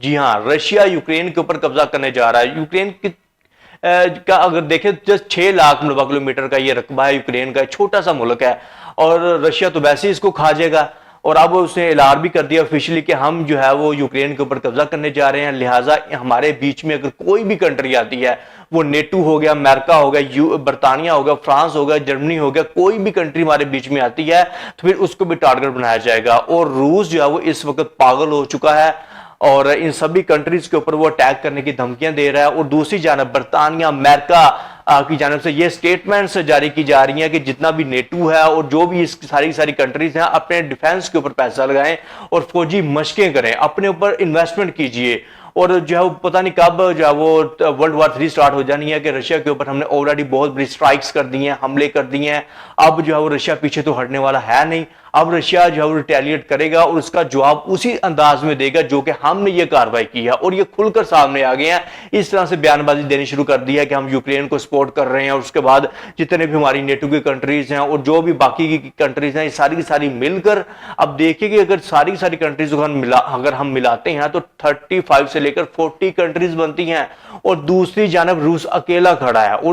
جی ہاں، Russia Ukraine کے اوپر قبضہ کرنے جا رہا ہے۔ یوکرین کا اگر دیکھیں جسٹ 6 لاکھ مربع کلومیٹر کا یہ رقبہ ہے یوکرین کا، چھوٹا سا ملک ہے، اور رشیا تو ویسے ہی اس کو کھا جائے گا، اور اب اس نے اعلان بھی کر دیا آفیشلی کہ ہم جو ہے وہ یوکرین کے اوپر قبضہ کرنے جا رہے ہیں، لہٰذا ہمارے بیچ میں اگر کوئی بھی کنٹری آتی ہے، وہ نیٹو ہو گیا، امریکہ ہو گیا، برطانیہ ہو گیا، فرانس ہو گیا، جرمنی ہو گیا، کوئی بھی کنٹری ہمارے بیچ میں آتی ہے تو پھر اس کو بھی ٹارگٹ بنایا جائے گا۔ اور روس جو ہے وہ اس وقت پاگل ہو چکا ہے، اور ان سبھی کنٹریز کے اوپر وہ اٹیک کرنے کی دھمکیاں دے رہا ہے، اور دوسری جانب برطانیہ، امریکہ کی جانب سے یہ سٹیٹمنٹس جاری کی جا رہی ہیں کہ جتنا بھی نیٹو ہے اور جو بھی اس ساری کنٹریز ہیں، اپنے ڈیفنس کے اوپر پیسہ لگائیں اور فوجی مشقیں کریں، اپنے اوپر انویسٹمنٹ کیجئے، اور جو ہے وہ پتہ نہیں کب جو ہے وہ ورلڈ وار 3 سٹارٹ ہو جانی ہے کہ رشیا کے اوپر ہم نے آلریڈی بہت بڑی سٹرائکس کر دی ہیں، حملے کر دیے ہیں، اب جو ہے وہ رشیا پیچھے تو ہٹنے والا ہے نہیں، اب رشیا جو ہے وہ ریٹیلیٹ کرے گا اور اس کا جواب اسی انداز میں دے گا جو کہ ہم نے یہ کارروائی کی ہے، اور یہ کھل کر سامنے آ گئے ہیں، اس طرح سے بیان بازی دینی شروع کر دی ہے کہ ہم یوکرین کو سپورٹ کر رہے ہیں، اور اس کے بعد جتنے بھی ہماری نیٹو کی کنٹریز ہیں اور جو بھی باقی کی کنٹریز ہیں، یہ ساری کی ساری مل کر اب دیکھیں کہ اگر ساری کنٹریز کو اگر ہم ملاتے ہیں تو 35 سے لے کر 40 کنٹریز بنتی ہیں، اور دوسری جانب روس اکیلا کھڑا ہے، اور